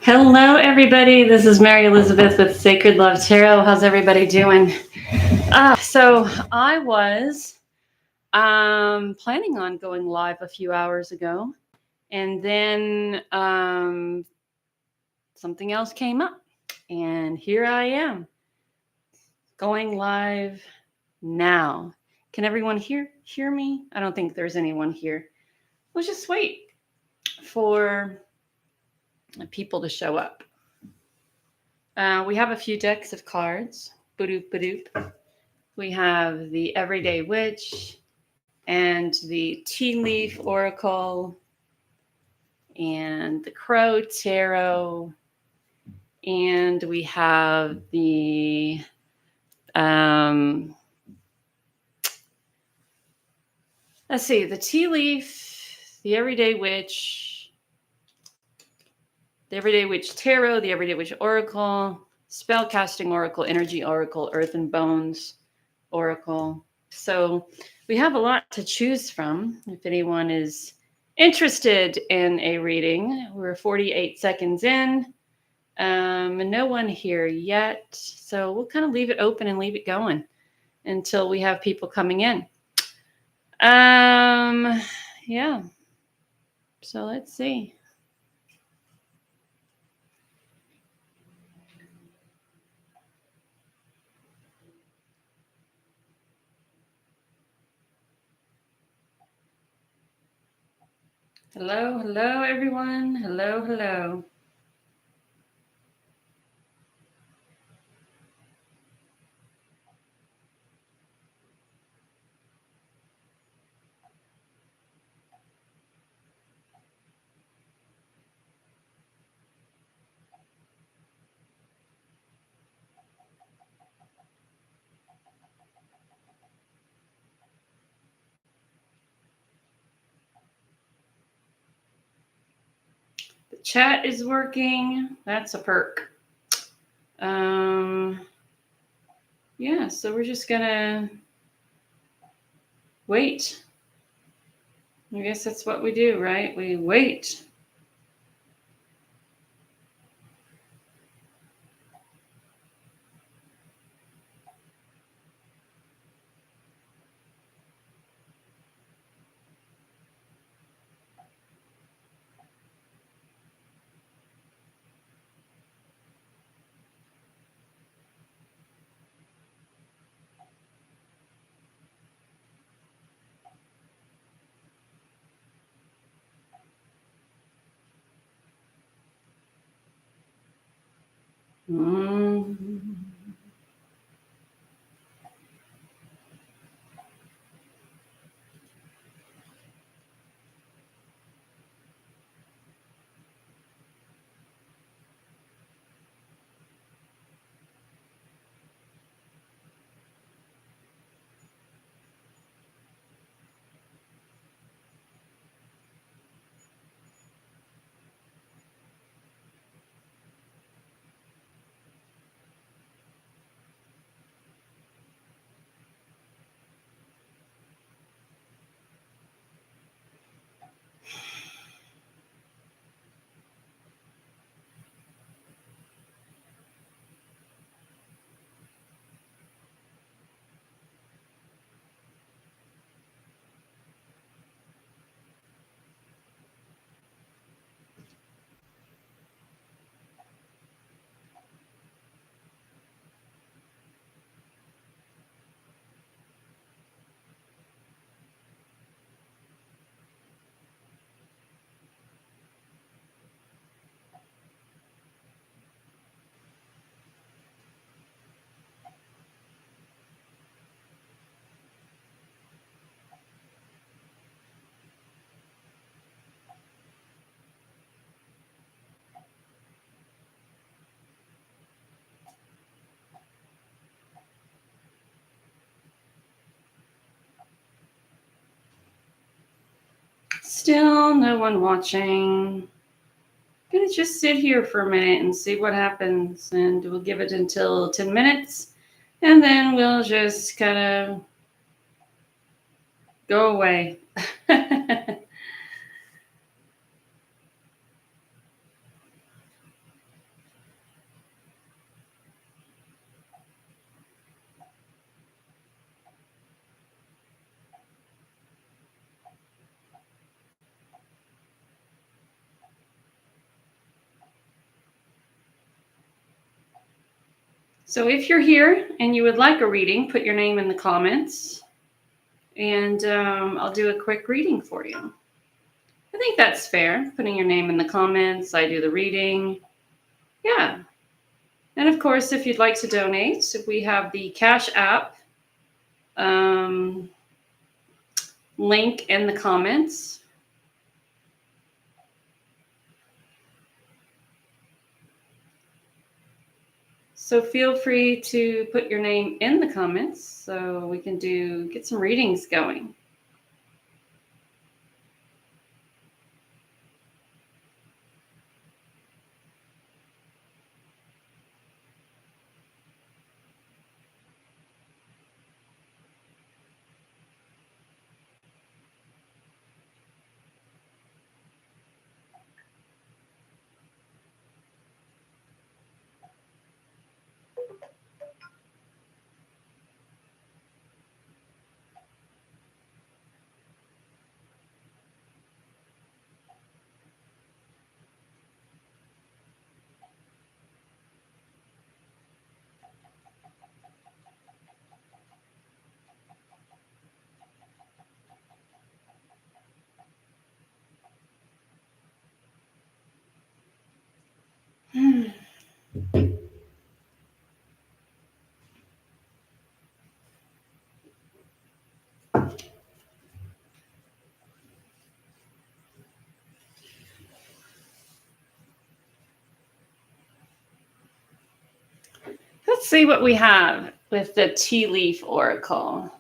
Hello, everybody. This is Mary Elizabeth with Sacred Love Tarot. How's everybody doing? So I was planning on going live a few hours ago, and then something else came up, and here I am going live now. Can everyone hear me? I don't think there's anyone here. We'll just wait for people to show up. We have a few decks of cards. Badoop, badoop. We have the Everyday Witch and the Tea Leaf Oracle and the Crow Tarot. And we have the the Tea Leaf, the Everyday Witch, the Everyday Witch Tarot, the Everyday Witch Oracle, Spellcasting Oracle, Energy Oracle, Earth and Bones Oracle. So we have a lot to choose from. If anyone is interested in a reading, we're 48 seconds in. No one here yet. So we'll kind of leave it open and leave it going until we have people coming in. Yeah. So let's see. Hello, hello, everyone. Hello, hello. The chat is working. That's a perk. Yeah, so we're just gonna wait. I guess that's what we do, right? We wait. Still no one watching. I'm gonna just sit here for a minute and see what happens, and we'll give it until 10 minutes, and then we'll just kind of go away. So if you're here and you would like a reading, put your name in the comments, and I'll do a quick reading for you. I think that's fair, putting your name in the comments. I do the reading. Yeah. And of course, if you'd like to donate, we have the Cash App link in the comments. So feel free to put your name in the comments so we can get some readings going. Let's see what we have with the Tea Leaf Oracle.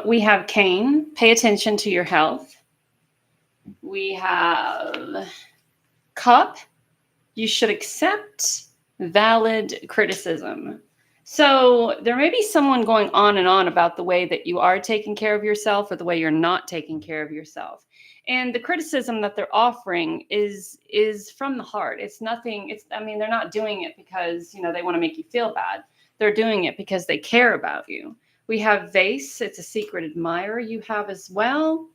We have Cain, pay attention to your health. We have Cup, you should accept valid criticism. So there may be someone going on and on about the way that you are taking care of yourself or the way you're not taking care of yourself. And the criticism that they're offering is from the heart. It's nothing, they're not doing it because, they want to make you feel bad. They're doing it because they care about you. We have Vase, it's a secret admirer you have as well.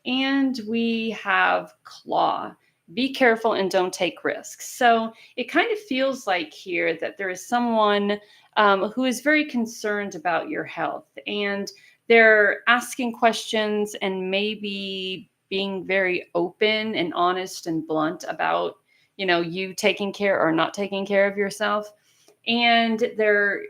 And we have Claw. Be careful and don't take risks. So it kind of feels like here that there is someone who is very concerned about your health, and they're asking questions and maybe being very open and honest and blunt about, you taking care or not taking care of yourself. And there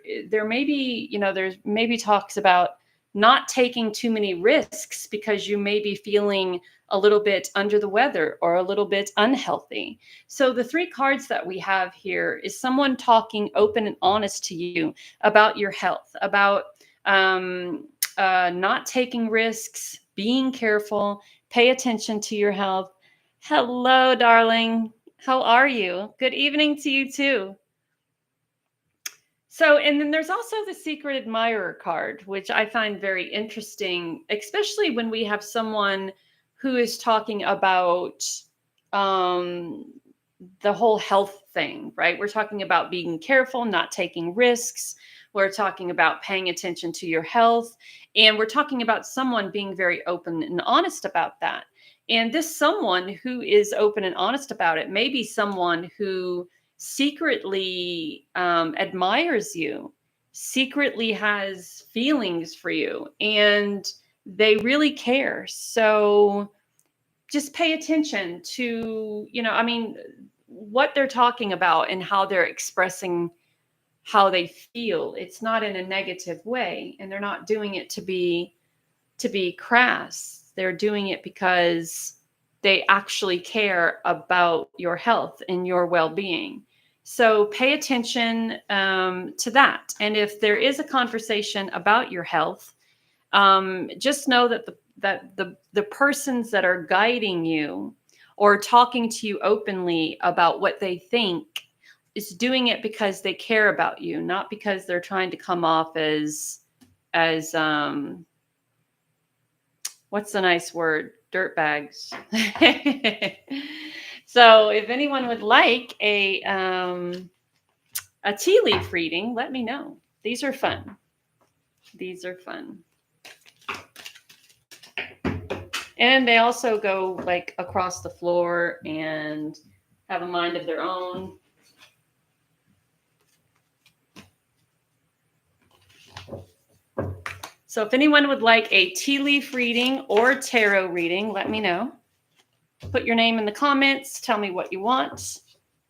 may be, there's maybe talks about not taking too many risks because you may be feeling a little bit under the weather or a little bit unhealthy. So the three cards that we have here is someone talking open and honest to you about your health, about not taking risks, being careful, pay attention to your health. Hello, darling. How are you? Good evening to you too. So, and then there's also the secret admirer card, which I find very interesting, especially when we have someone who is talking about the whole health thing, right? We're talking about being careful, not taking risks. We're talking about paying attention to your health. And we're talking about someone being very open and honest about that. And this someone who is open and honest about it may be someone who secretly admires you, secretly has feelings for you, and they really care. So just pay attention to, what they're talking about and how they're expressing how they feel. It's not in a negative way, and they're not doing it to be crass. They're doing it because they actually care about your health and your well-being. So pay attention to that. And if there is a conversation about your health, just know that the persons that are guiding you or talking to you openly about what they think is doing it because they care about you, not because they're trying to come off as what's the nice word? Dirtbags. So if anyone would like a tea leaf reading, let me know. These are fun. These are fun. And they also go like across the floor and have a mind of their own. So if anyone would like a tea leaf reading or tarot reading, let me know. Put your name in the comments, tell me what you want,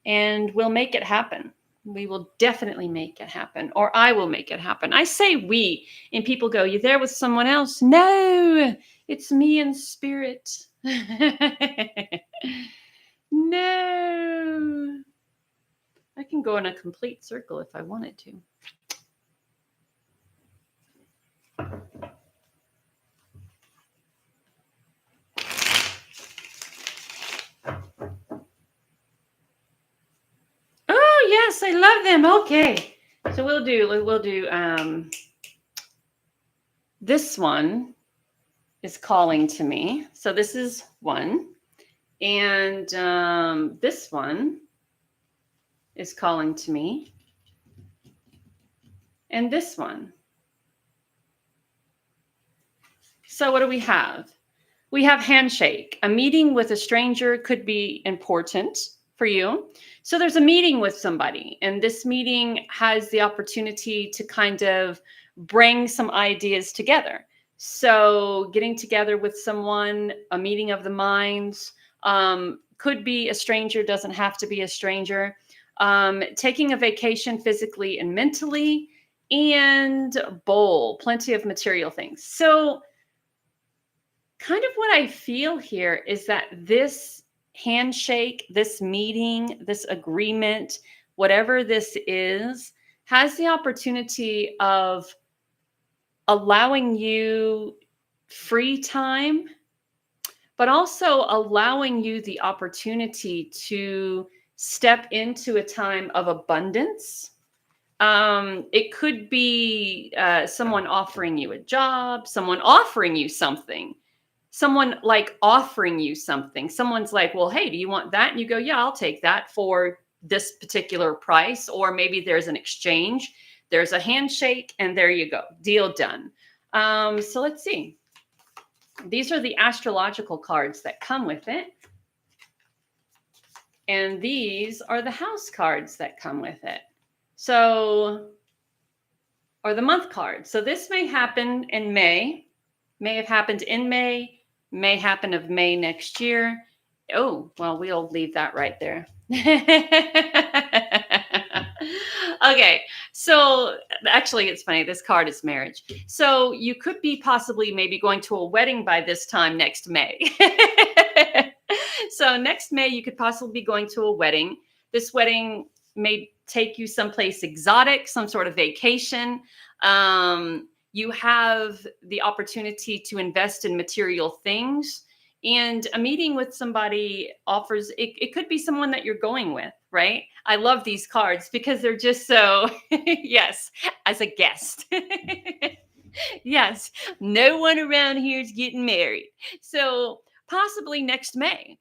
and we'll make it happen. We will definitely make it happen, or I will make it happen. I say we, and people go, "You there with someone else?" No, it's me in spirit. No. I can go in a complete circle if I wanted to. Oh, yes, I love them. Okay. So we'll do this one is calling to me. So this is one. And this one is calling to me. And this one. So what do we have? We have handshake. A meeting with a stranger could be important for you. So there's a meeting with somebody, and this meeting has the opportunity to kind of bring some ideas together. So getting together with someone, a meeting of the minds, could be a stranger, doesn't have to be a stranger. Taking a vacation physically and mentally, and bowl, plenty of material things. So kind of what I feel here is that this handshake, this meeting, this agreement, whatever this is, has the opportunity of allowing you free time, but also allowing you the opportunity to step into a time of abundance. It could be someone offering you a job, someone offering you something. Someone like offering you something. Someone's like, well, hey, do you want that? And you go, yeah, I'll take that for this particular price. Or maybe there's an exchange, there's a handshake, and there you go, deal done. So let's see. These are the astrological cards that come with it. And these are the house cards that come with it. So, or the month cards. So this may happen in May, may have happened in May, may happen of May next year. Oh, well, we'll leave that right there. Okay, so actually, it's funny. This card is marriage. So you could be possibly maybe going to a wedding by this time next May. So next May, you could possibly be going to a wedding. This wedding may take you someplace exotic, some sort of vacation. You have the opportunity to invest in material things, and a meeting with somebody offers it could be someone that you're going with, right? I love these cards because they're just so yes, as a guest. Yes, no one around here is getting married. So possibly next May,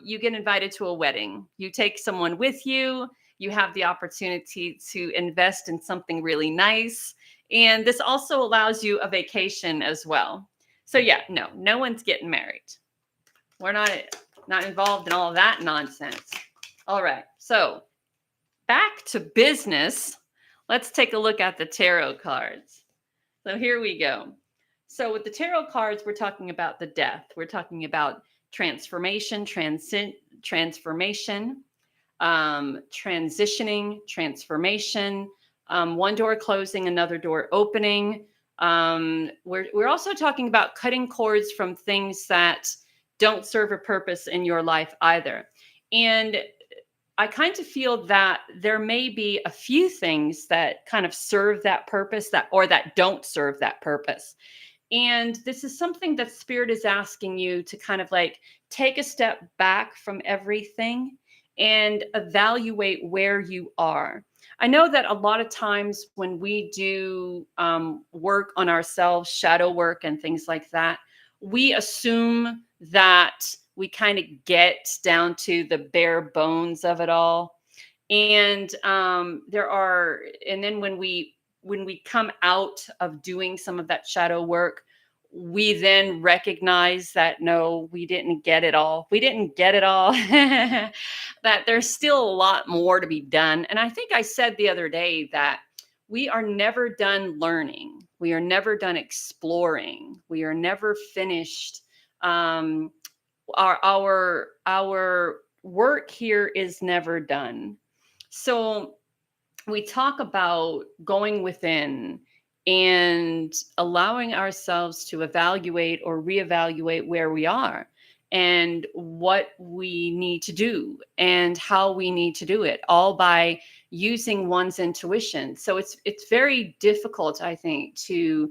you get invited to a wedding. You take someone with you. You have the opportunity to invest in something really nice. And this also allows you a vacation as well. So yeah, no one's getting married. We're not involved in all of that nonsense. All right, so back to business. Let's take a look at the tarot cards. So here we go. So with the tarot cards, we're talking about the death. We're talking about transformation, transformation, transitioning, transformation, one door closing, another door opening. We're also talking about cutting cords from things that don't serve a purpose in your life either. And I kind of feel that there may be a few things that kind of serve that purpose that don't serve that purpose. And this is something that Spirit is asking you to kind of like take a step back from everything and evaluate where you are. I know that a lot of times when we do work on ourselves, shadow work and things like that, we assume that we kind of get down to the bare bones of it all. And then when we come out of doing some of that shadow work, we then recognize that no, we didn't get it all. We didn't get it all. That there's still a lot more to be done. And I think I said the other day that we are never done learning. We are never done exploring. We are never finished. Um, our work here is never done. So we talk about going within and allowing ourselves to evaluate or reevaluate where we are and what we need to do and how we need to do it, all by using one's intuition. So it's very difficult, I think, to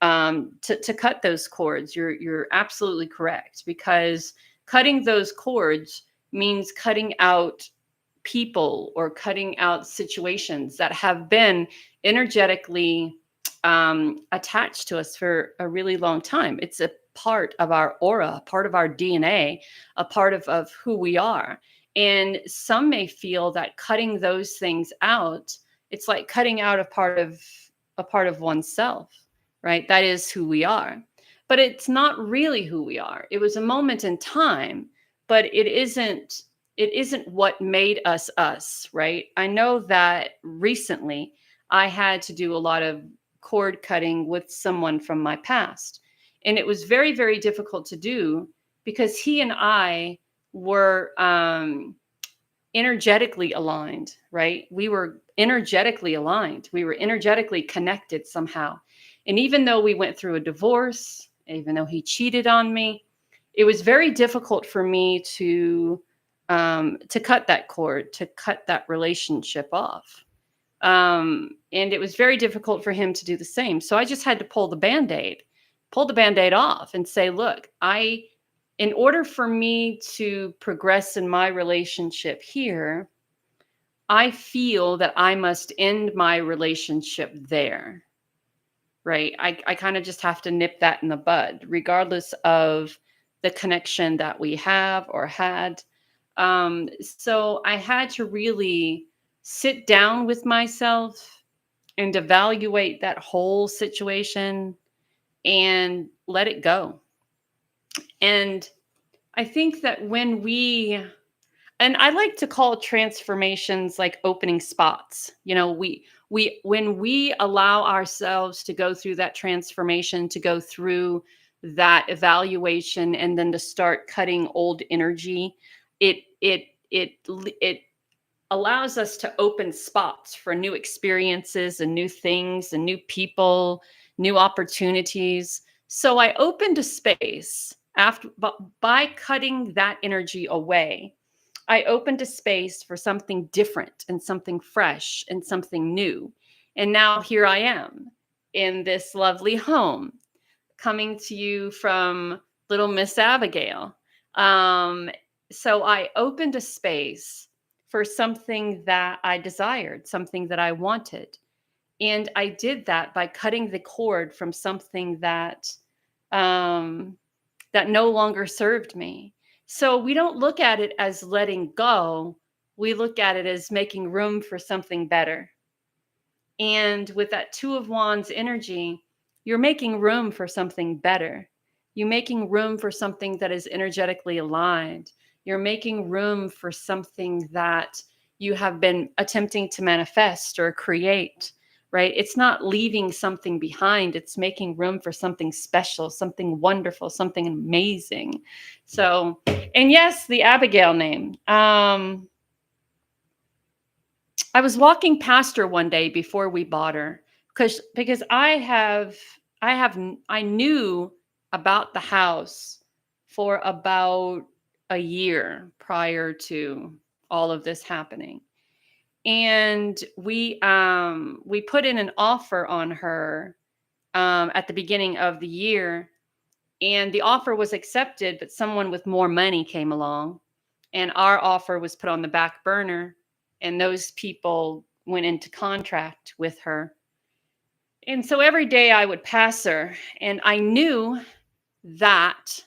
cut those cords. You're absolutely correct, because cutting those cords means cutting out people or cutting out situations that have been energetically attached to us for a really long time. It's a part of our aura, a part of our DNA, a part of who we are. And some may feel that cutting those things out, it's like cutting out a part of oneself, right? That is who we are. But it's not really who we are. It was a moment in time, but it isn't what made us us, right? I know that recently I had to do a lot of cord cutting with someone from my past. And it was very, very difficult to do because he and I were energetically aligned, right? We were energetically aligned. We were energetically connected somehow. And even though we went through a divorce, even though he cheated on me, it was very difficult for me to cut that cord, to cut that relationship off. And it was very difficult for him to do the same. So I just had to pull the band-aid off and say, look, in order for me to progress in my relationship here, I feel that I must end my relationship there, right? I kind of just have to nip that in the bud, regardless of the connection that we have or had. So I had to really sit down with myself and evaluate that whole situation and let it go. And I think that and I like to call transformations like opening spots. When we allow ourselves to go through that transformation, to go through that evaluation, and then to start cutting old energy, it allows us to open spots for new experiences and new things and new people, new opportunities. So I opened a space by cutting that energy away. I opened a space for something different and something fresh and something new. And now here I am in this lovely home, coming to you from little Miss Abigail. So I opened a space for something that I desired, something that I wanted. And I did that by cutting the cord from something that no longer served me. So we don't look at it as letting go. We look at it as making room for something better. And with that Two of Wands energy, you're making room for something better. You're making room for something that is energetically aligned. You're making room for something that you have been attempting to manifest or create, right? It's not leaving something behind. It's making room for something special, something wonderful, something amazing. So, and yes, the Abigail name. I was walking past her one day before we bought her because I knew about the house for about a year prior to all of this happening. And we put in an offer on her at the beginning of the year, and the offer was accepted, but someone with more money came along, and our offer was put on the back burner, and those people went into contract with her. And so every day I would pass her, and I knew that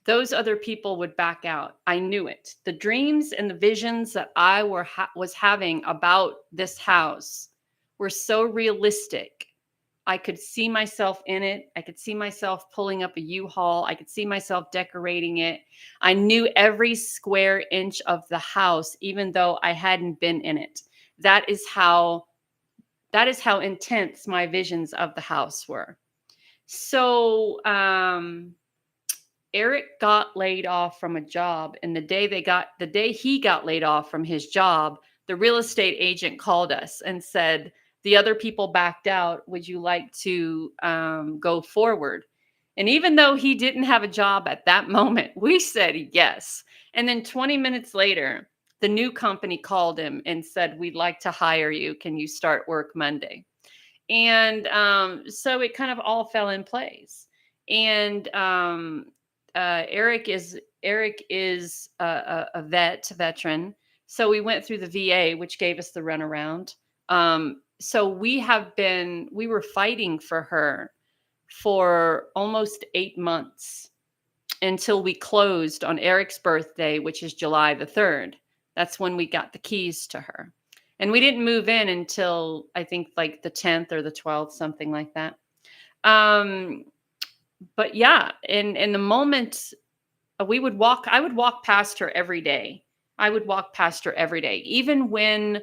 those other people would back out. I knew it. The dreams and the visions that I was having about this house were so realistic. I could see myself in it. I could see myself pulling up a U-Haul. I could see myself decorating it. I knew every square inch of the house, even though I hadn't been in it. That is how That is how intense my visions of the house were. So Eric got laid off from a job, and the day he got laid off from his job, the real estate agent called us and said, the other people backed out. Would you like to go forward? And even though he didn't have a job at that moment, we said yes. And then 20 minutes later, the new company called him and said, we'd like to hire you. Can you start work Monday? And so it kind of all fell in place. And Eric is a veteran, so we went through the VA, which gave us the runaround. So we were fighting for her for almost 8 months until we closed on Eric's birthday, which is July the 3rd. That's when we got the keys to her. And we didn't move in until I think like the 10th or the 12th, something like that. But yeah, in the moment I would walk past her every day. I would walk past her every day, even when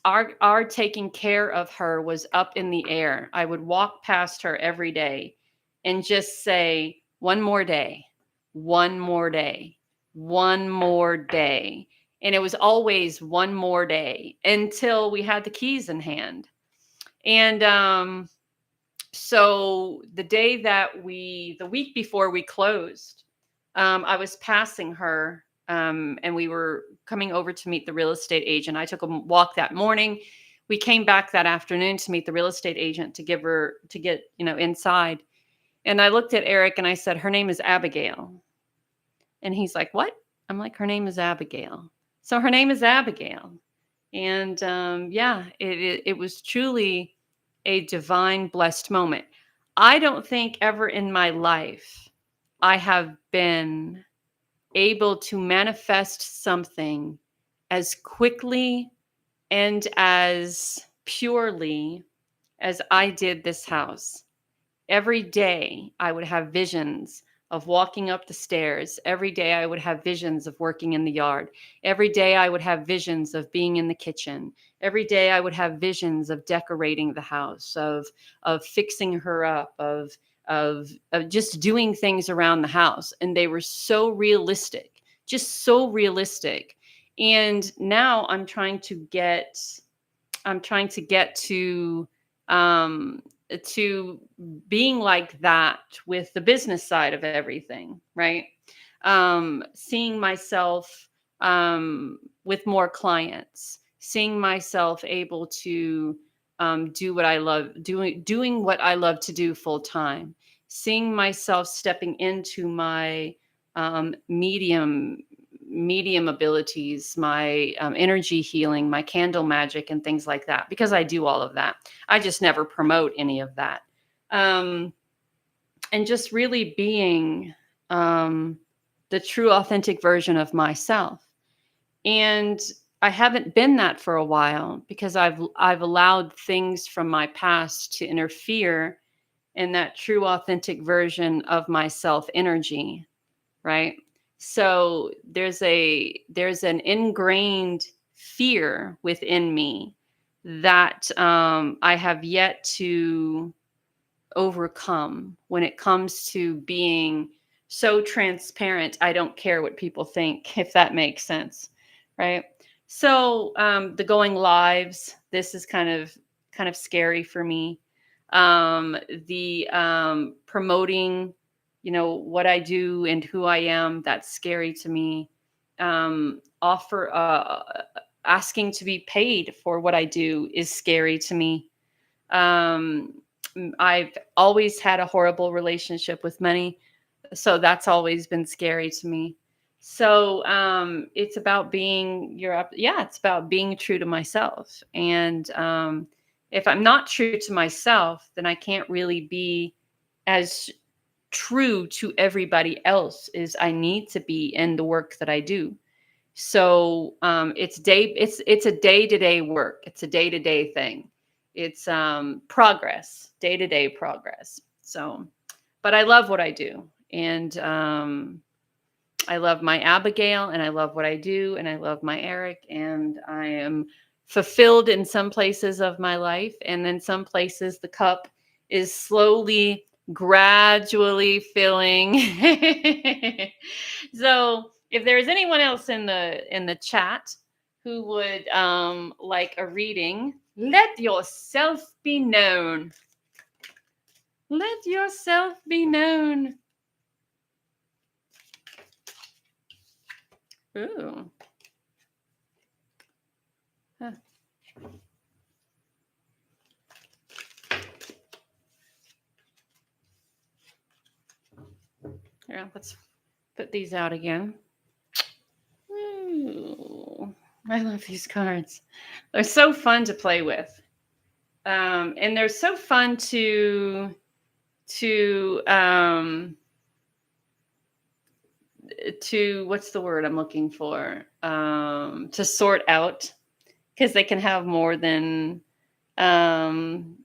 our taking care of her was up in the air. I would walk past her every day and just say, one more day, one more day, one more day. And it was always one more day until we had the keys in hand. And so the week before we closed, I was passing her, and we were coming over to meet the real estate agent. I took a walk that morning. We came back that afternoon to meet the real estate agent to get, inside. And I looked at Eric and I said, her name is Abigail. And he's like, what? I'm like, her name is Abigail. So her name is Abigail. And yeah, it was truly a divine blessed moment. I don't think ever in my life I have been able to manifest something as quickly and as purely as I did this house. Every day I would have visions of walking up the stairs. Every day I would have visions of working in the yard. Every day I would have visions of being in the kitchen. Every day I would have visions of decorating the house, of fixing her up, of just doing things around the house. And they were so realistic, just so realistic. And now I'm trying to get to being like that with the business side of everything, right? Seeing myself with more clients, seeing myself able to do what I love, doing what I love to do full time, seeing myself stepping into my medium abilities, my energy healing, my candle magic, and things like that, because I do all of that. I just never promote any of that. And just really being the true, authentic version of myself. And I haven't been that for a while because I've allowed things from my past to interfere in that true, authentic version of myself energy, right? So there's an ingrained fear within me that I have yet to overcome when it comes to being so transparent. I don't care what people think, if that makes sense, right? So the going lives, this is kind of scary for me. The promoting, what I do and who I am, that's scary to me. Asking to be paid for what I do is scary to me. I've always had a horrible relationship with money, so that's always been scary to me. So it's about it's about being true to myself. And if I'm not true to myself, then I can't really be as true to everybody else as I need to be in the work that I do. So it's a day-to-day work. It's a day-to-day thing. It's progress, day-to-day progress. So, but I love what I do. And I love my Abigail, and I love what I do, and I love my Eric, and I am fulfilled in some places of my life, and then some places the cup is slowly, gradually filling. So if there's anyone else in the chat who would like a reading, let yourself be known. Let yourself be known. Ooh. Huh. Here, let's put these out again. Ooh, I love these cards. They're so fun to play with. And they're so fun to what's the word I'm looking for? To sort out, because they can have more than one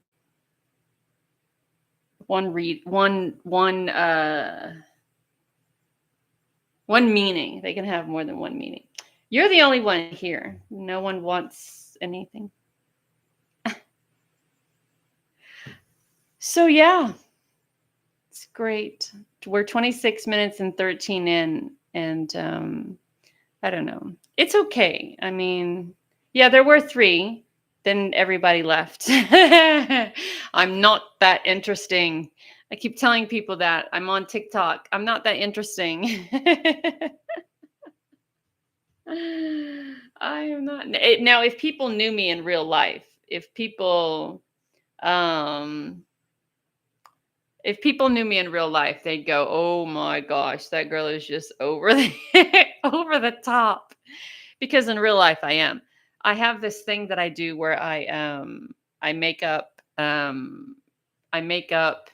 meaning. They can have more than one meaning. You're the only one here. No one wants anything. So yeah, it's great. We're 26 minutes and 13 in, and I don't know. It's okay. I mean, yeah, there were 3. Then everybody left. I'm not that interesting. I keep telling people that. I'm on TikTok. I'm not that interesting. I am not. Now, if people knew me in real life, um, if people knew me in real life, they'd go, "Oh my gosh, that girl is just over the over the top." Because in real life, I am. I have this thing that I do where I make up I make up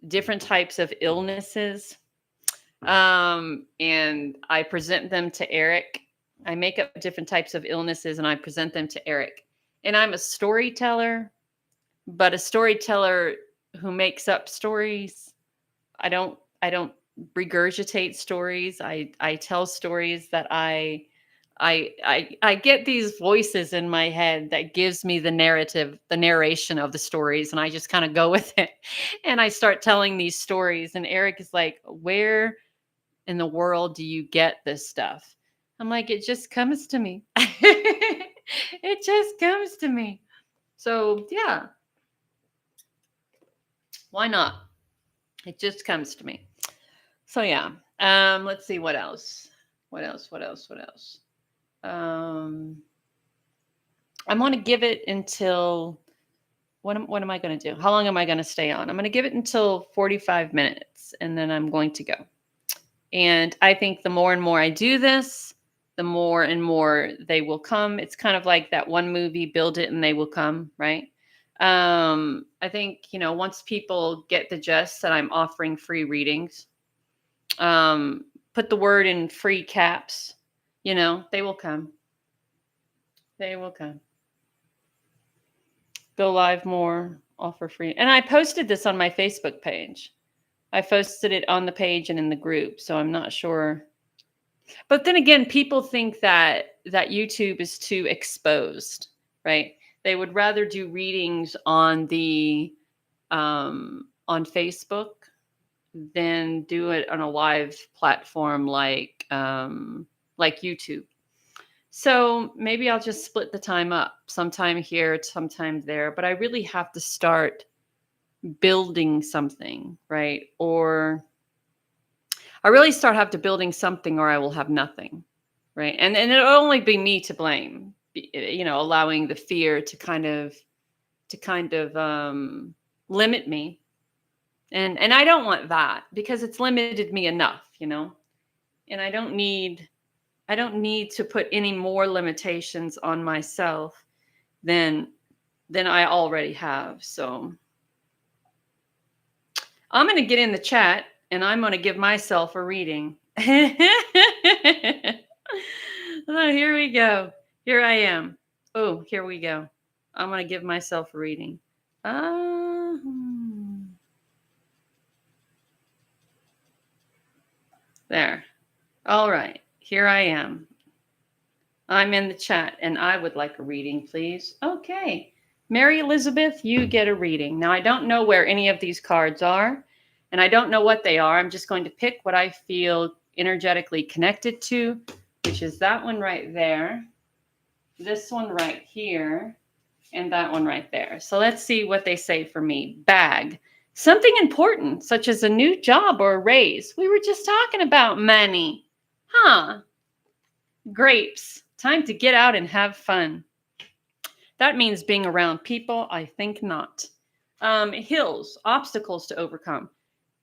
different types of illnesses, and I present them to Eric. I make up different types of illnesses and I present them to Eric. And I'm a storyteller, but a storyteller who makes up stories. I don't regurgitate stories. I tell stories that I get these voices in my head that gives me the narrative, the narration of the stories, and I just kind of go with it. And I start telling these stories, and Eric is like, "Where in the world do you get this stuff?" I'm like, "It just comes to me." It just comes to me. So, yeah, why not? It just comes to me. So, yeah. Let's see what else. What else? I'm going to give it until what am I going to do? How long am I going to stay on? I'm going to give it until 45 minutes and then I'm going to go. And I think the more and more I do this, the more and more they will come. It's kind of like that one movie, Build It and They Will Come, right? I think, once people get the gist that I'm offering free readings, put the word in free caps, they will come. They will come. Go live more, offer free. And I posted this on my Facebook page. I posted it on the page and in the group, so I'm not sure. But then again, people think that YouTube is too exposed, right? They would rather do readings on on Facebook than do it on a live platform like YouTube. So maybe I'll just split the time up, sometime here, sometime there. But I really have to start building something, right? Or I really have to building something, or I will have nothing, right? And it'll only be me to blame, allowing the fear to kind of limit me, and I don't want that because it's limited me enough, and I don't need to put any more limitations on myself than I already have. So I'm going to get in the chat and I'm going to give myself a reading. Oh, here we go. Here I am. Oh, here we go. I'm going to give myself a reading. There. All right. Here I am. I'm in the chat and I would like a reading, please. Okay. Mary Elizabeth, you get a reading. Now, I don't know where any of these cards are, and I don't know what they are. I'm just going to pick what I feel energetically connected to, which is that one right there, this one right here, and that one right there. So let's see what they say for me. Bag. Something important, such as a new job or a raise. We were just talking about money. Huh. Grapes. Time to get out and have fun. That means being around people. I think not. Hills. Obstacles to overcome.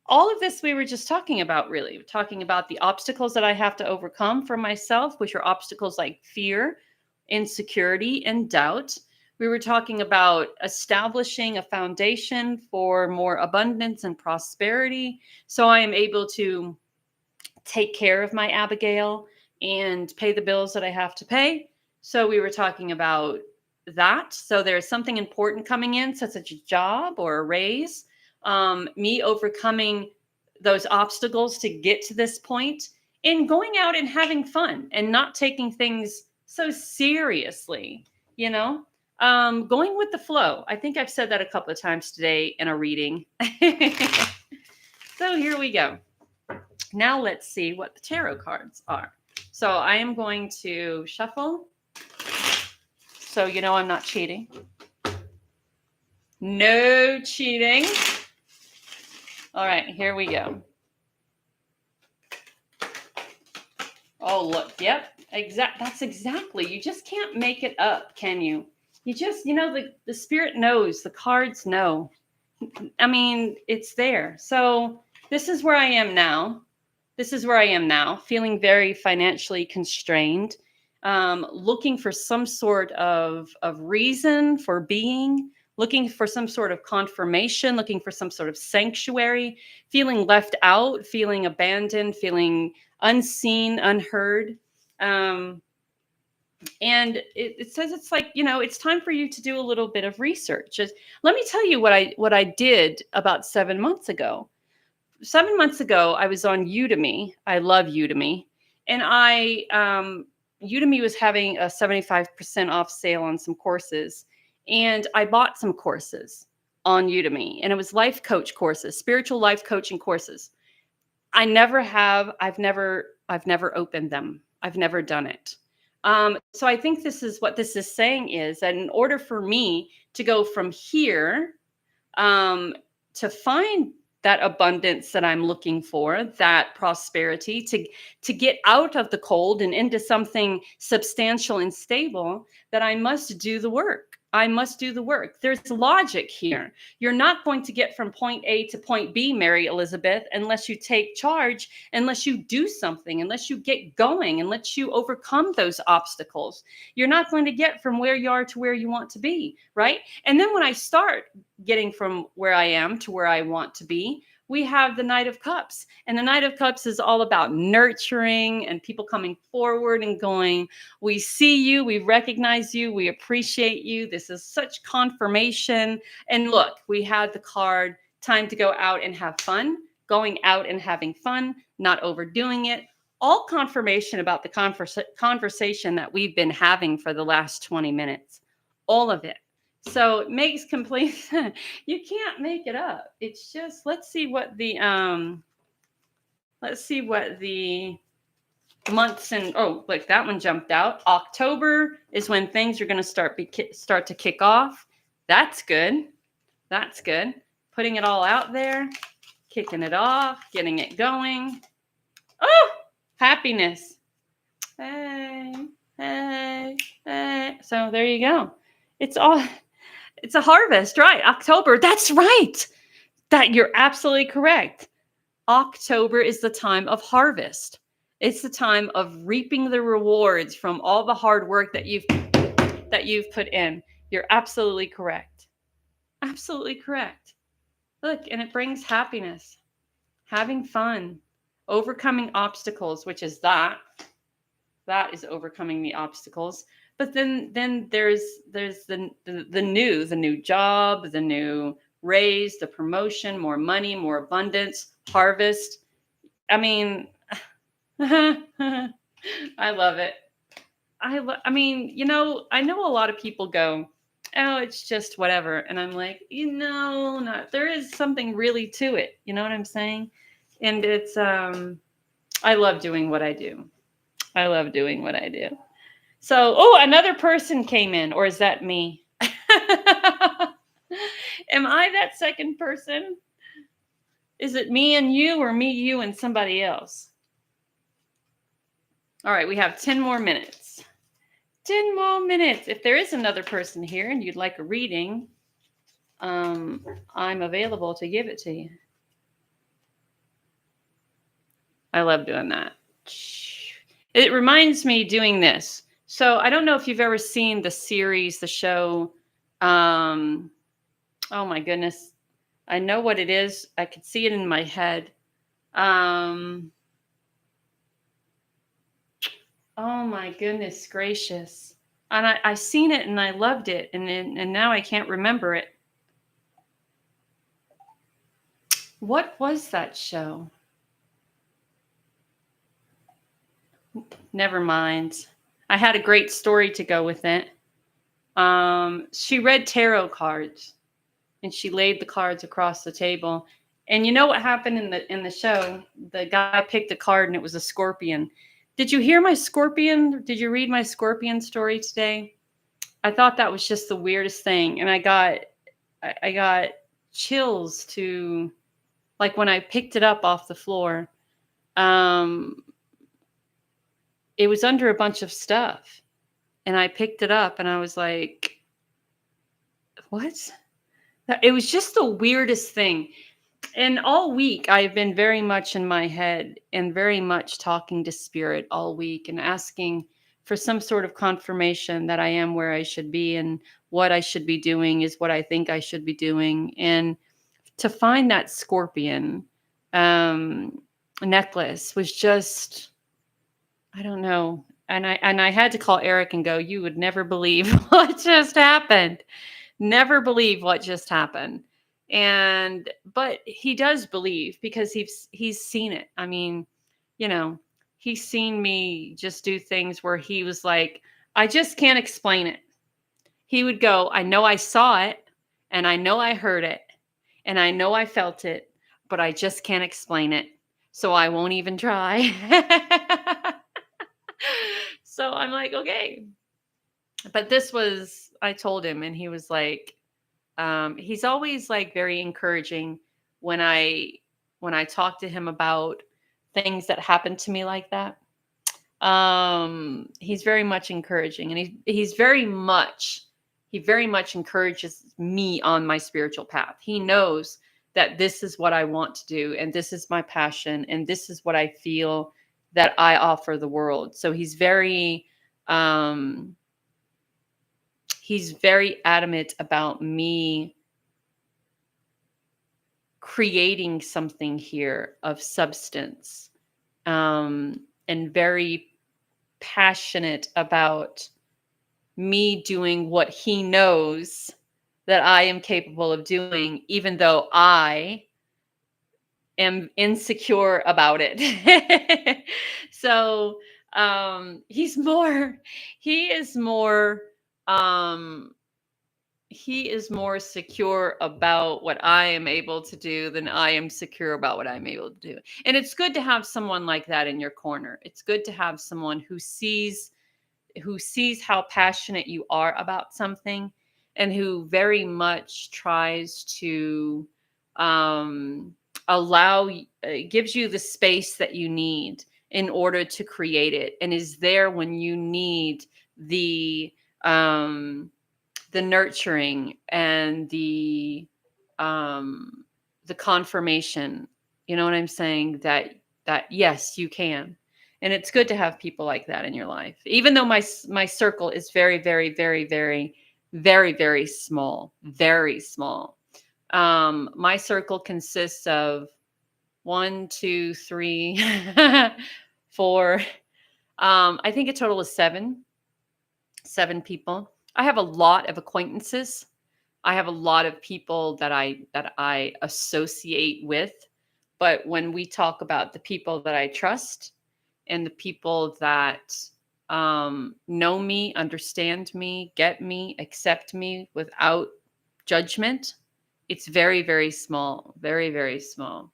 All of this we were just talking about, really. We're talking about the obstacles that I have to overcome for myself, which are obstacles like fear, insecurity, and doubt. We were talking about establishing a foundation for more abundance and prosperity. So I am able to take care of my Abigail and pay the bills that I have to pay. So we were talking about that. So there's something important coming in, such as a job or a raise. Me overcoming those obstacles to get to this point and going out and having fun and not taking things so seriously, you know, going with the flow. I think I've said that a couple of times today in a reading. So here we go. Now let's see what the tarot cards are. So I am going to shuffle. So you know I'm not cheating. No cheating. All right, here we go. Oh, look. Yep. That's exactly. You just can't make it up, can you? You just, the spirit knows, the cards know. I mean, it's there. So this is where I am now. Feeling very financially constrained, looking for some sort of reason for being, looking for some sort of confirmation, looking for some sort of sanctuary, feeling left out, feeling abandoned, feeling unseen, unheard. And it says it's like, it's time for you to do a little bit of research. Let me tell you what I did about 7 months ago. 7 months ago, I was on Udemy. I love Udemy. And Udemy was having a 75% off sale on some courses. And I bought some courses on Udemy. And it was life coach courses, spiritual life coaching courses. I've never opened them. I've never done it. So I think this is what this is saying, is that in order for me to go from here to find that abundance that I'm looking for, that prosperity, to get out of the cold and into something substantial and stable, that I must do the work. I must do the work. There's logic here. You're not going to get from point A to point B, Mary Elizabeth, unless you take charge, unless you do something, unless you get going, unless you overcome those obstacles. You're not going to get from where you are to where you want to be, right? And then when I start getting from where I am to where I want to be, we have the Knight of Cups. And the Knight of Cups is all about nurturing and people coming forward and going, we see you, we recognize you, we appreciate you. This is such confirmation. And look, we had the card, time to go out and have fun, going out and having fun, not overdoing it. All confirmation about the conversation that we've been having for the last 20 minutes. All of it. So it makes complete sense. You can't make it up. It's just, let's see what the months and, oh, look, that one jumped out. October is when things are going to start to kick off. That's good. That's good. Putting it all out there, kicking it off, getting it going. Oh, happiness. Hey. So there you go. It's a harvest, right? October. That's right. That you're absolutely correct. October is the time of harvest. It's the time of reaping the rewards from all the hard work that you've put in. You're absolutely correct. Absolutely correct. Look, and it brings happiness, having fun, overcoming obstacles, which is that is overcoming the obstacles. But then there's the new job, the new raise, the promotion, more money, more abundance, harvest. I mean, I love it. I mean, I know a lot of people go, "Oh, it's just whatever." And I'm like, not there is something really to it. You know what I'm saying? And it's I love doing what I do. I love doing what I do. So, oh, another person came in, or is that me? Am I that second person? Is it me and you, or me, you, and somebody else? All right, we have 10 more minutes. 10 more minutes. If there is another person here and you'd like a reading, I'm available to give it to you. I love doing that. It reminds me doing this. So I don't know if you've ever seen the series, the show. Oh my goodness. I know what it is. I could see it in my head. Oh my goodness gracious. And I seen it and I loved it. And now I can't remember it. What was that show? Never mind. I had a great story to go with it. She read tarot cards and she laid the cards across the table. And you know what happened in the show? The guy picked a card and it was a scorpion. Did you hear my scorpion? Did you read my scorpion story today? I thought that was just the weirdest thing. And I got chills to, like, when I picked it up off the floor. It was under a bunch of stuff. And I picked it up and I was like, what? It was just the weirdest thing. And all week, I've been very much in my head and very much talking to spirit all week and asking for some sort of confirmation that I am where I should be, and what I should be doing is what I think I should be doing. And to find that scorpion necklace was just, I don't know. And I had to call Eric and go, you would never believe what just happened. Never believe what just happened. But he does believe because he's seen it. I mean, he's seen me just do things where he was like, I just can't explain it. He would go, I know I saw it, and I know I heard it, and I know I felt it, but I just can't explain it. So I won't even try. So I'm like, okay. But I told him, and he was like, he's always like very encouraging when I talk to him about things that happened to me like that. He's very much encouraging, and he very much encourages me on my spiritual path. He knows that this is what I want to do, and this is my passion, and this is what I feel that I offer the world. So he's very adamant about me creating something here of substance, and very passionate about me doing what he knows that I am capable of doing, even though I am insecure about it. So he is more secure about what I am able to do than I am secure about what I'm able to do. And it's good to have someone like that in your corner. It's good to have someone who sees how passionate you are about something, and who very much tries to gives you the space that you need in order to create it, and is there when you need the nurturing and the confirmation. You know what I'm saying? That yes, you can. And it's good to have people like that in your life, even though my circle is very, very, very, very, very, very small, very small. My circle consists of 1, 2, 3, 4. I think a total of 7 people. I have a lot of acquaintances. I have a lot of people that I associate with. But when we talk about the people that I trust and the people that know me, understand me, get me, accept me without judgment. It's very, very small, very, very small.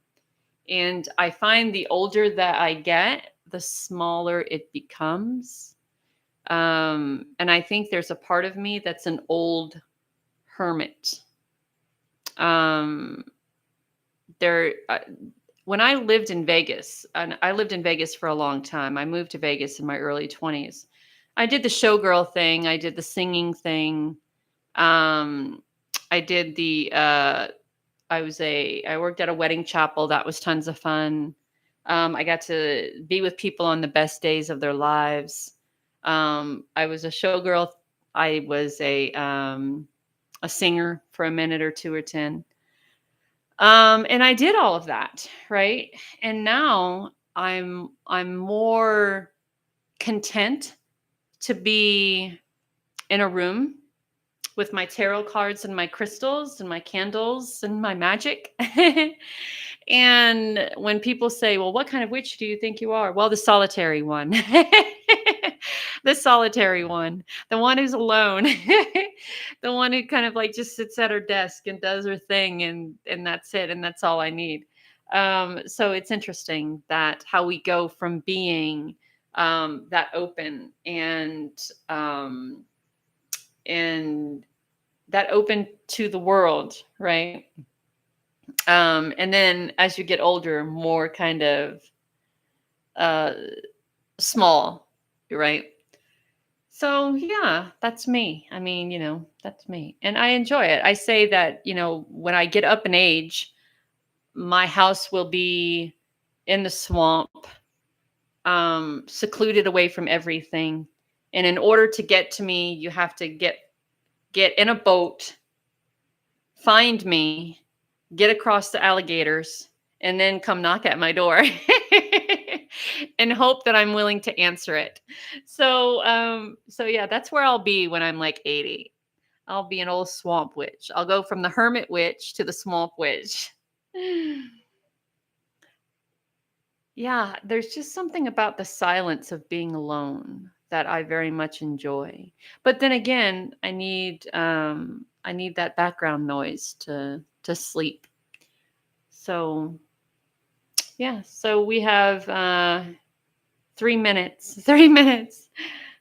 And I find the older that I get, the smaller it becomes. And I think there's a part of me that's an old hermit. Um, there, when I lived in Vegas, and I lived in Vegas for a long time, I moved to Vegas in my early 20s. I did the showgirl thing, I did the singing thing. Um, I did the I worked at a wedding chapel. That was tons of fun. I got to be with people on the best days of their lives. I was a showgirl. I was a singer for a minute or two or 10. And I did all of that, right? And now I'm more content to be in a room with my tarot cards and my crystals and my candles and my magic. And when people say, well, what kind of witch do you think you are? Well, the solitary one. The solitary one, the one who's alone, the one who kind of like just sits at her desk and does her thing, and that's it, and that's all I need. So it's interesting that how we go from being that open um, and that open to the world, right? And then as you get older, more kind of uh, small, right? So yeah, that's me. I mean, that's me. And I enjoy it. I say that, when I get up in age, my house will be in the swamp, secluded away from everything. And in order to get to me, you have to get in a boat, find me, get across the alligators, and then come knock at my door and hope that I'm willing to answer it. So yeah, that's where I'll be when I'm like 80. I'll be an old swamp witch. I'll go from the hermit witch to the swamp witch. Yeah, there's just something about the silence of being alone that I very much enjoy. But then again, I need that background noise to sleep. So yeah, so we have 3 minutes. 3 minutes.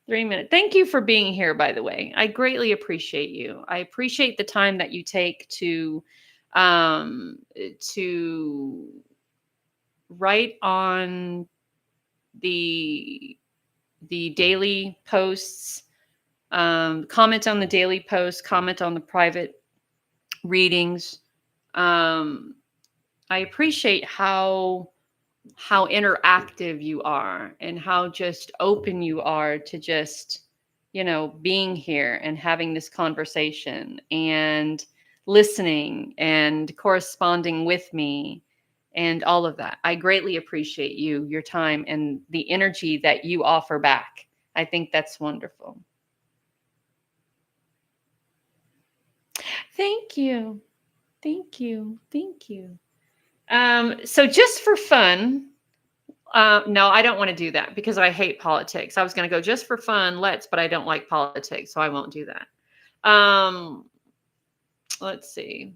3 minutes. Thank you for being here, by the way. I greatly appreciate you. I appreciate the time that you take to write on the daily posts, comment on the daily posts, comment on the private readings. I appreciate how interactive you are and how just open you are to just being here and having this conversation and listening and corresponding with me and all of that. I greatly appreciate your time and the energy that you offer back. I think that's wonderful. Thank you. Thank you. Thank you. So just for fun, no, I don't want to do that because I hate politics. I was going to go just for fun, but I don't like politics, so I won't do that. Let's see.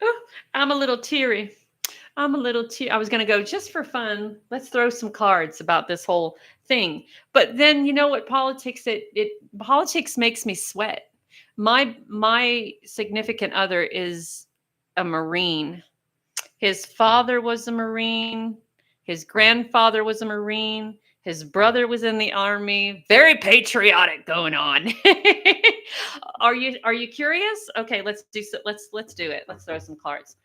Oh, I'm a little teary. I was going to go just for fun. Let's throw some cards about this whole thing. But then you know what politics politics makes me sweat. My significant other is a Marine. His father was a Marine. His grandfather was a Marine. His brother was in the army. Very patriotic going on. Are you curious? Okay, let's do it. Let's throw some cards.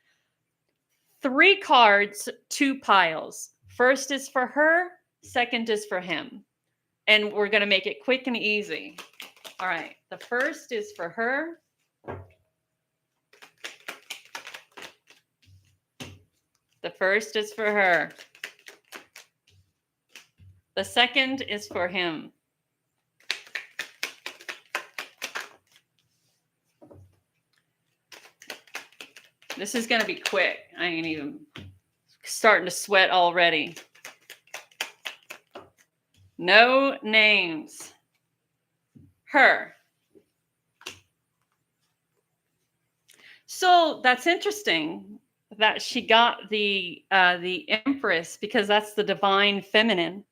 3 cards, 2 piles. First is for her, second is for him. And we're going to make it quick and easy. All right. The first is for her. The first is for her. The second is for him. This is going to be quick. I ain't even starting to sweat already. No names. Her. So that's interesting that she got the Empress, because that's the divine feminine,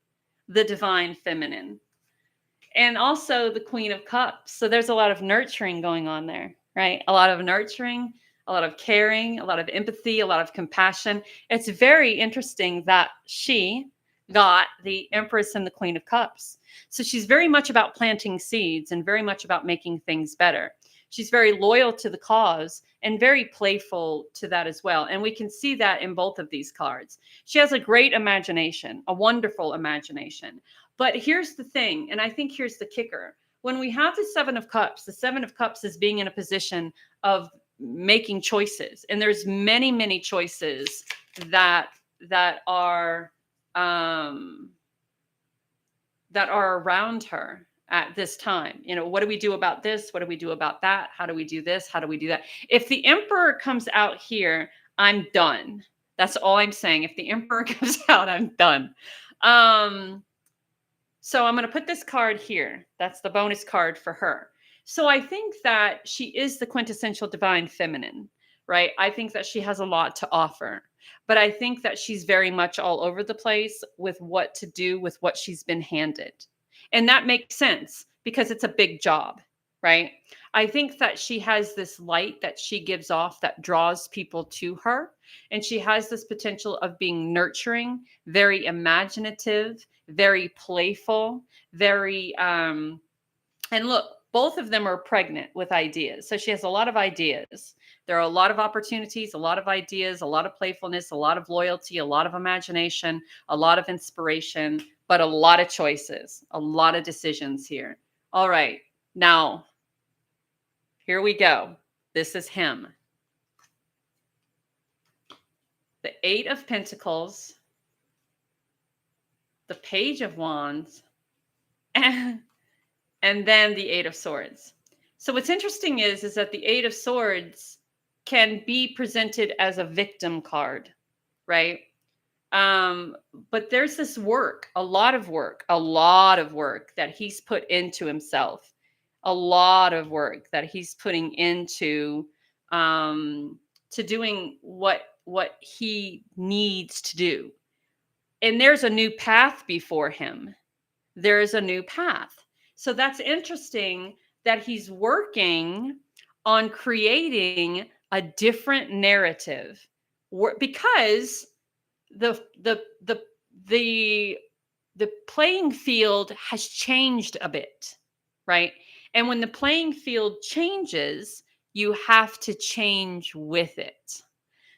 and also the Queen of Cups. So there's a lot of nurturing going on there, right? A lot of nurturing, a lot of caring, a lot of empathy, a lot of compassion. It's very interesting that she got the Empress and the Queen of Cups. So she's very much about planting seeds and very much about making things better. She's very loyal to the cause and very playful to that as well. And we can see that in both of these cards. She has a great imagination, a wonderful imagination. But here's the thing, and I think here's the kicker. When we have the Seven of Cups, the Seven of Cups is being in a position of making choices. And there's many, many choices that are around her at this time. You know, what do we do about this? What do we do about that? How do we do this? How do we do that? If the Emperor comes out here, I'm done. That's all I'm saying. If the Emperor comes out, I'm done. So I'm going to put this card here. That's the bonus card for her. So I think that she is the quintessential divine feminine, right? I think that she has a lot to offer, but I think that she's very much all over the place with what to do with what she's been handed. And that makes sense because it's a big job, right? I think that she has this light that she gives off that draws people to her. And she has this potential of being nurturing, very imaginative, very playful, very, and look, both of them are pregnant with ideas. So she has a lot of ideas. There are a lot of opportunities, a lot of ideas, a lot of playfulness, a lot of loyalty, a lot of imagination, a lot of inspiration, but a lot of choices, a lot of decisions here. All right, now, here we go. This is him. The Eight of Pentacles, the Page of Wands, and then the Eight of Swords. So what's interesting is that the Eight of Swords can be presented as a victim card, right? But there's this work, a lot of work that he's put into himself, a lot of work that he's putting into to doing what he needs to do. And there's a new path before him. There is a new path. So that's interesting that he's working on creating a different narrative, because the playing field has changed a bit, right? And when the playing field changes, you have to change with it.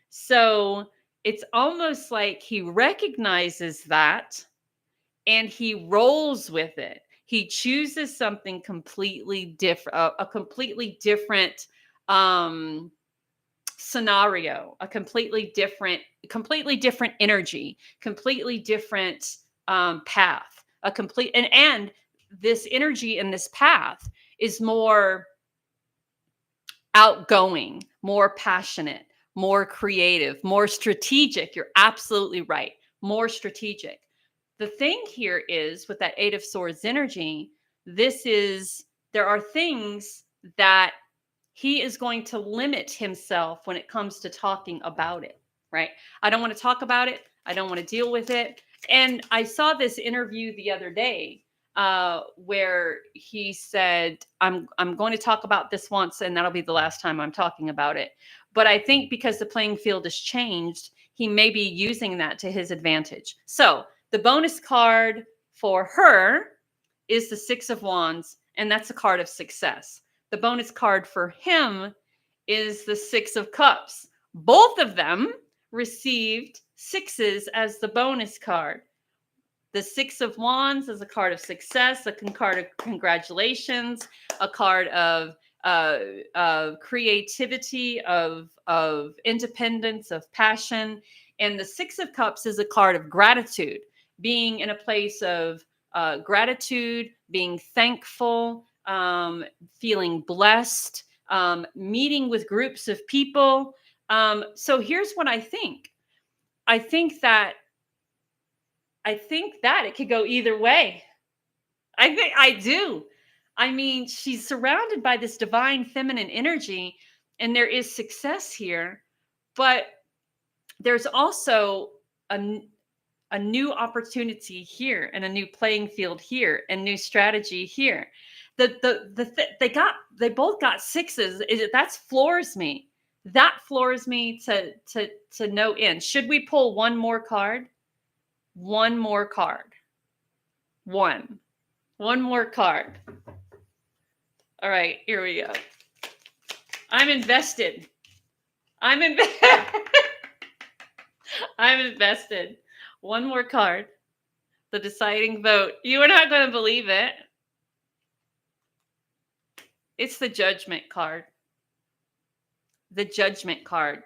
So it's almost like he recognizes that and he rolls with it. He chooses something completely different, a completely different scenario, a completely different energy, completely different path, and this energy and this path is more outgoing, more passionate, more creative, more strategic. You're absolutely right. More strategic. The thing here is with that Eight of Swords energy, there are things that he is going to limit himself when it comes to talking about it, right? I don't want to talk about it. I don't want to deal with it. And I saw this interview the other day where he said, I'm going to talk about this once and that'll be the last time I'm talking about it. But I think because the playing field has changed, he may be using that to his advantage. So the bonus card for her is the Six of Wands, and that's a card of success. The bonus card for him is the Six of Cups. Both of them received sixes as the bonus card. The Six of Wands is a card of success, a card of congratulations, a card of creativity, of independence, of passion. And the Six of Cups is a card of gratitude, being in a place of gratitude, being thankful, feeling blessed, meeting with groups of people, So here's what I think. I think that it could go either way. I do. I mean, she's surrounded by this divine feminine energy, and there is success here, but there's also a new opportunity here, and a new playing field here, and new strategy here. They both got sixes. That's floors me. That floors me to no end. Should we pull one more card? One more card. One more card. All right, here we go. I'm invested. I'm invested. One more card. The deciding vote. You are not going to believe it. It's the Judgment card. The Judgment card.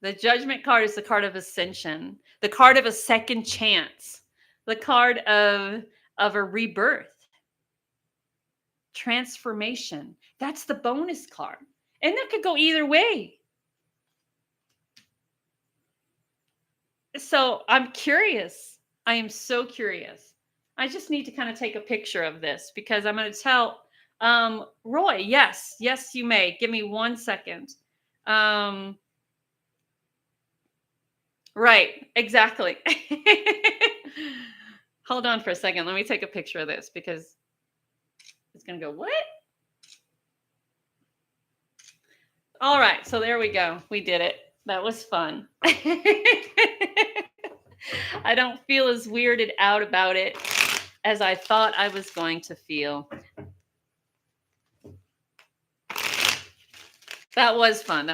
The Judgment card is the card of ascension, the card of a second chance, the card of a rebirth, transformation. That's the bonus card. And that could go either way. So I'm curious. I am so curious. I just need to kind of take a picture of this, because I'm going to tell Roy, yes, you may. Give me 1 second. Right, exactly. Hold on for a second. Let me take a picture of this, because it's going to go, what? All right, so there we go. We did it. That was fun. I don't feel as weirded out about it as I thought I was going to feel. That was fun.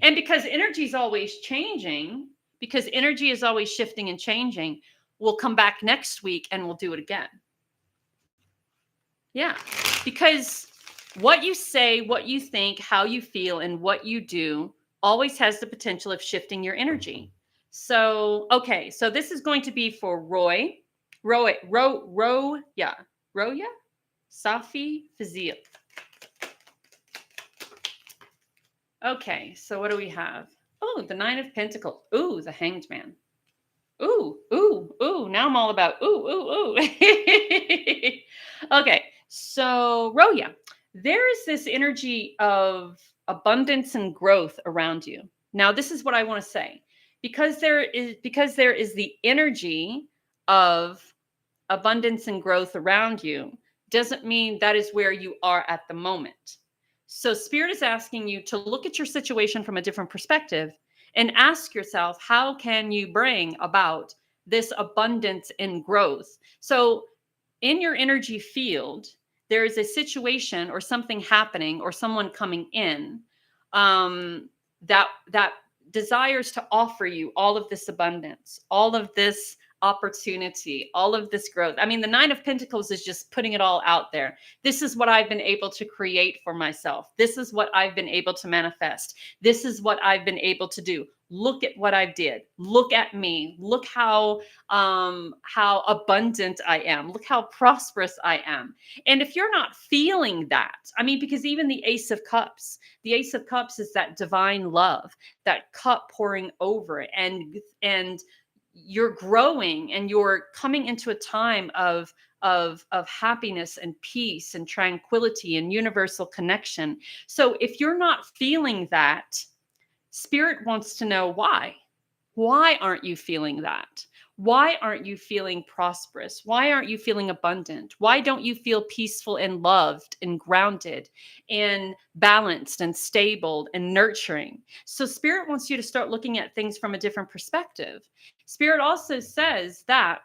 And because energy is always changing, because energy is always shifting and changing, we'll come back next week and we'll do it again. Yeah, because what you say, what you think, how you feel, and what you do always has the potential of shifting your energy. So, okay, so this is going to be for Roya, Safi Fazil. Okay, so what do we have? Oh, the Nine of Pentacles. Ooh, the Hanged Man. Ooh. Now I'm all about ooh. Okay, so Roya, there is this energy of abundance and growth around you. Now, this is what I want to say. Because there is the energy of abundance and growth around you, doesn't mean that is where you are at the moment. So Spirit is asking you to look at your situation from a different perspective and ask yourself, how can you bring about this abundance and growth? So in your energy field, there is a situation or something happening or someone coming in that desires to offer you all of this abundance, all of this opportunity, all of this growth. I mean, the Nine of Pentacles is just putting it all out there. This is what I've been able to create for myself. This is what I've been able to manifest. This is what I've been able to do. Look at what I did. Look at me. Look how abundant I am. Look how prosperous I am. And if you're not feeling that, I mean, because even the Ace of Cups is that divine love, that cup pouring over, and you're growing and you're coming into a time of happiness and peace and tranquility and universal connection. So if you're not feeling that, Spirit wants to know why. Why aren't you feeling that? Why aren't you feeling prosperous? Why aren't you feeling abundant? Why don't you feel peaceful and loved and grounded and balanced and stable and nurturing? So Spirit wants you to start looking at things from a different perspective. Spirit also says that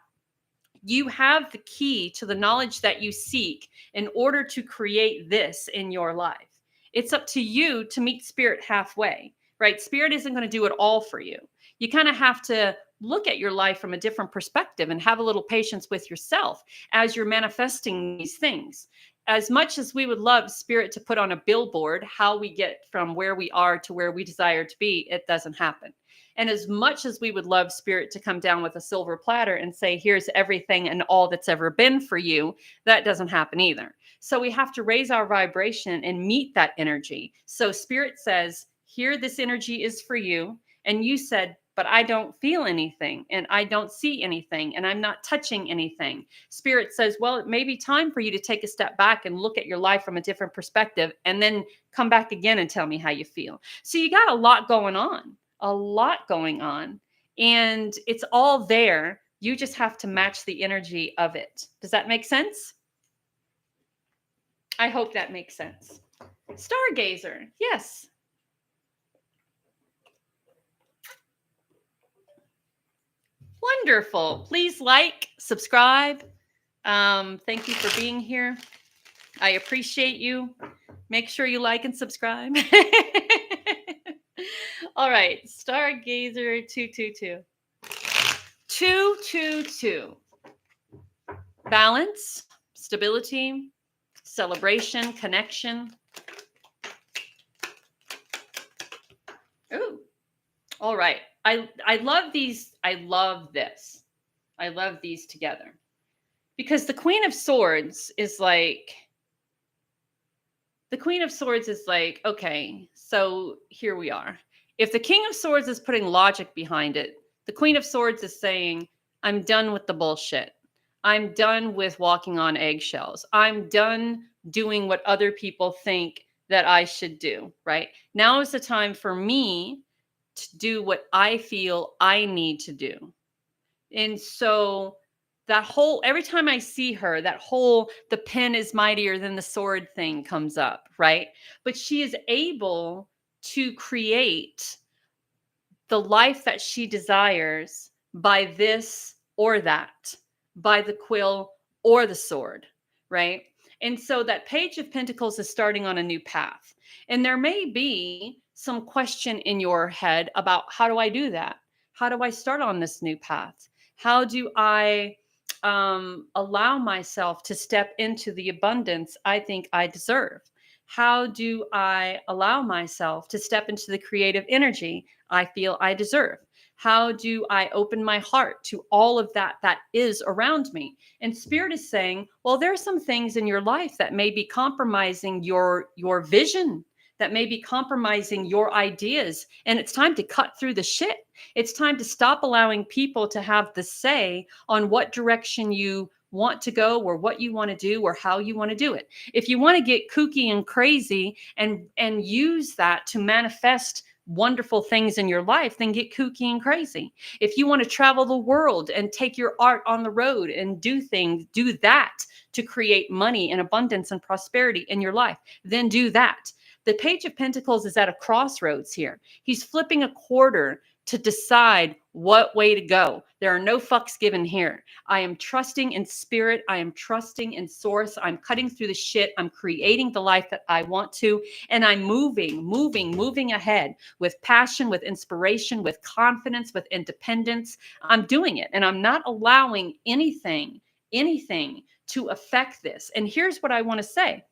you have the key to the knowledge that you seek in order to create this in your life. It's up to you to meet Spirit halfway, right? Spirit isn't going to do it all for you. You kind of have to look at your life from a different perspective and have a little patience with yourself as you're manifesting these things. As much as we would love Spirit to put on a billboard how we get from where we are to where we desire to be, it doesn't happen. And as much as we would love Spirit to come down with a silver platter and say, here's everything and all that's ever been for you, that doesn't happen either. So we have to raise our vibration and meet that energy. So Spirit says, here this energy is for you. And you said, but I don't feel anything and I don't see anything and I'm not touching anything. Spirit says, well, it may be time for you to take a step back and look at your life from a different perspective and then come back again and tell me how you feel. So you got a lot going on, and it's all there. You just have to match the energy of it. Does that make sense? I hope that makes sense. Stargazer, yes. Wonderful. Please like, subscribe. Thank you for being here. I appreciate you. Make sure you like and subscribe. All right. Stargazer 222. 222. Balance, stability, celebration, connection. Ooh. All right. I love these. I love this. I love these together. Because the Queen of Swords is like, okay, so here we are. If the King of Swords is putting logic behind it, the Queen of Swords is saying, I'm done with the bullshit. I'm done with walking on eggshells. I'm done doing what other people think that I should do, right? Now is the time for me to do what I feel I need to do. And so that whole, every time I see her, that whole, the pen is mightier than the sword thing comes up, right? But she is able to create the life that she desires by this or that, by the quill or the sword, right? And so that Page of Pentacles is starting on a new path. And there may be some question in your head about, how do I do that? How do I start on this new path? How do I allow myself to step into the abundance I think I deserve? How do I allow myself to step into the creative energy I feel I deserve? How do I open my heart to all of that is around me? And Spirit is saying, well, there are some things in your life that may be compromising your vision, that may be compromising your ideas. And it's time to cut through the shit. It's time to stop allowing people to have the say on what direction you want to go or what you want to do or how you want to do it. If you want to get kooky and crazy and use that to manifest wonderful things in your life, then get kooky and crazy. If you want to travel the world and take your art on the road and do things, do that to create money and abundance and prosperity in your life, then do that. The Page of Pentacles is at a crossroads here. He's flipping a quarter to decide what way to go. There are no fucks given here. I am trusting in Spirit. I am trusting in Source. I'm cutting through the shit. I'm creating the life that I want to. And I'm moving ahead with passion, with inspiration, with confidence, with independence. I'm doing it. And I'm not allowing anything to affect this. And here's what I want to say.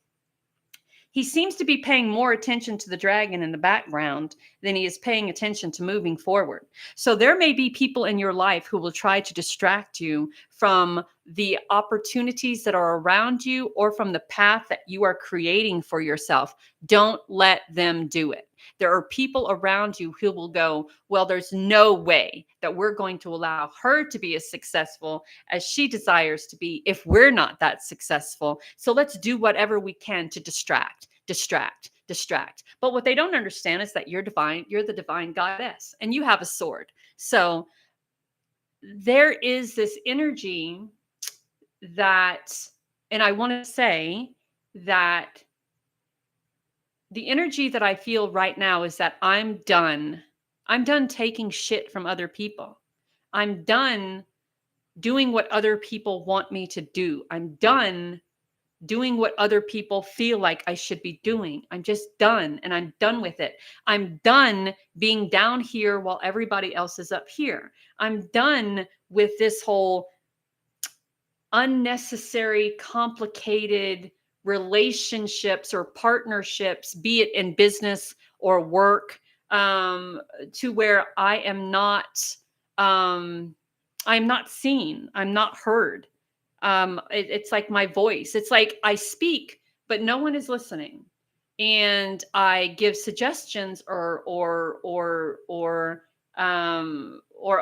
He seems to be paying more attention to the dragon in the background than he is paying attention to moving forward. So there may be people in your life who will try to distract you from the opportunities that are around you or from the path that you are creating for yourself. Don't let them do it. There are people around you who will go, well, there's no way that we're going to allow her to be as successful as she desires to be if we're not that successful. So let's do whatever we can to distract. But what they don't understand is that you're divine, you're the divine goddess, and you have a sword. So there is this energy that, and I want to say that the energy that I feel right now is that I'm done. I'm done taking shit from other people. I'm done doing what other people want me to do. I'm done doing what other people feel like I should be doing. I'm just done, and I'm done with it. I'm done being down here while everybody else is up here. I'm done with this whole unnecessary, complicated relationships or partnerships, be it in business or work, to where I am not seen, I'm not heard. It's like my voice. It's like I speak, but no one is listening. and I give suggestions or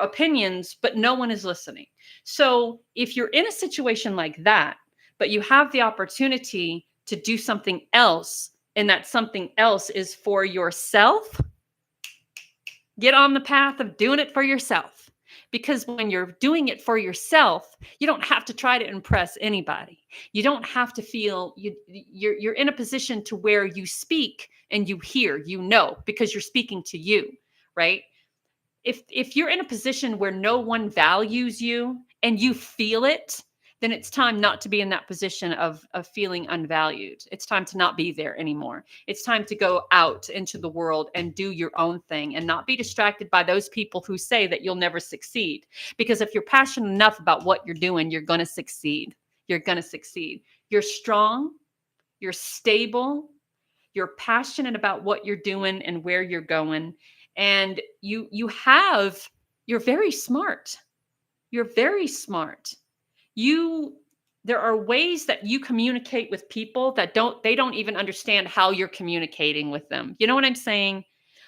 opinions, but no one is listening. So if you're in a situation like that, but you have the opportunity to do something else, and that something else is for yourself, get on the path of doing it for yourself. Because when you're doing it for yourself, you don't have to try to impress anybody. You don't have to feel you're in a position to where you speak and you hear, because you're speaking to you, right? If you're in a position where no one values you and you feel it, then it's time not to be in that position of feeling unvalued. It's time to not be there anymore. It's time to go out into the world and do your own thing and not be distracted by those people who say that you'll never succeed. Because if you're passionate enough about what you're doing, you're going to succeed. You're going to succeed. You're strong, you're stable, you're passionate about what you're doing and where you're going, and you're very smart. You're very smart. There are ways that you communicate with people that they don't even understand how you're communicating with them. You know what I'm saying?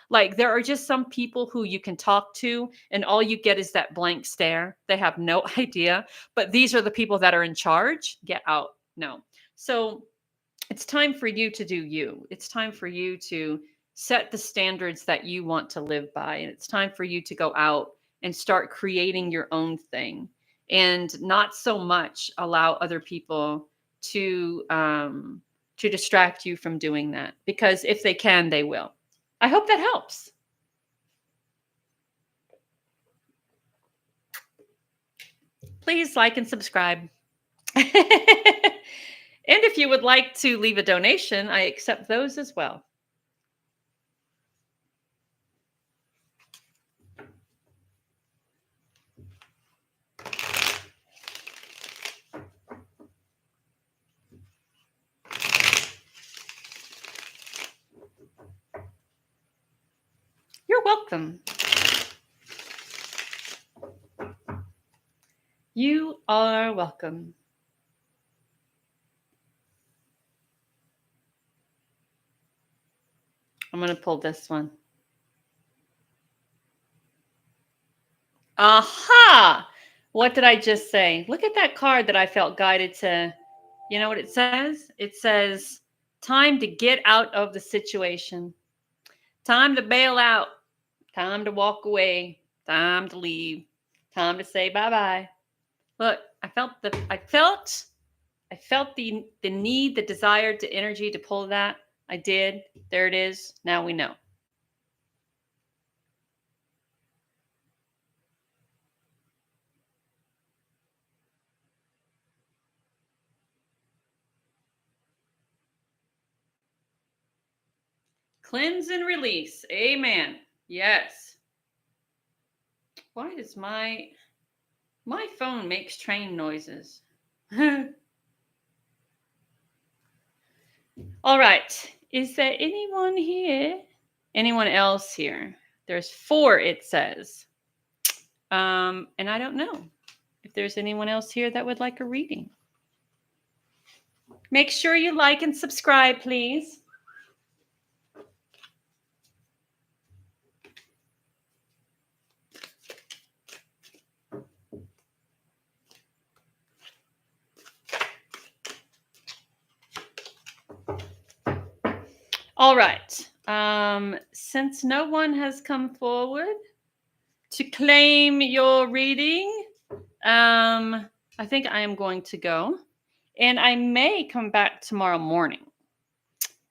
Like, there are just some people who you can talk to and all you get is that blank stare. They have no idea, but these are the people that are in charge. Get out. No. So it's time for you to do you. It's time for you to set the standards that you want to live by. And it's time for you to go out and start creating your own thing, and not so much allow other people to distract you from doing that, because if they can, they will. I hope that helps. Please like and subscribe. And if you would like to leave a donation, I accept those as well. You're welcome. You are welcome. I'm going to pull this one. Aha! What did I just say? Look at that card that I felt guided to. You know what it says? It says, time to get out of the situation. Time to bail out. Time to walk away. Time to leave. Time to say bye-bye. Look, I felt the need, the desire, the energy to pull that. I did. There it is. Now we know. Cleanse and release. Amen. Yes. Why does my phone makes train noises? All right. Is there anyone here? Anyone else here? There's 4, it says. And I don't know if there's anyone else here that would like a reading. Make sure you like and subscribe, please. All right. Since no one has come forward to claim your reading, I think I am going to go. And I may come back tomorrow morning.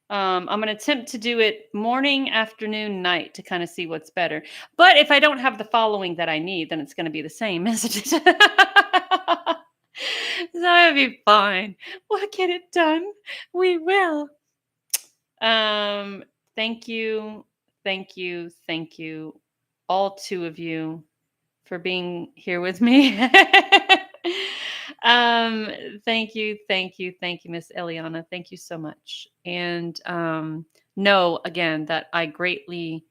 I'm going to attempt to do it morning, afternoon, night to kind of see what's better. But if I don't have the following that I need, then it's going to be the same, isn't it? So it'll be fine. We'll get it done. We will. Thank you, all 2 of you, for being here with me. Thank you, Miss Eliana. Thank you so much. And know again that I greatly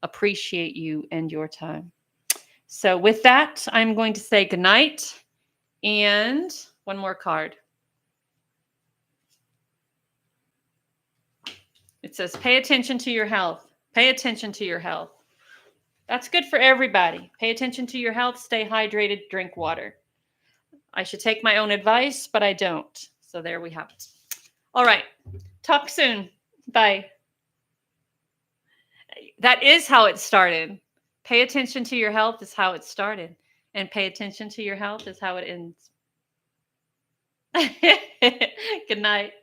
appreciate you and your time. So with that, I'm going to say goodnight, and one more card. It says, pay attention to your health. Pay attention to your health. That's good for everybody. Pay attention to your health. Stay hydrated. Drink water. I should take my own advice, but I don't. So there we have it. All right. Talk soon. Bye. That is how it started. Pay attention to your health is how it started. And pay attention to your health is how it ends. Good night.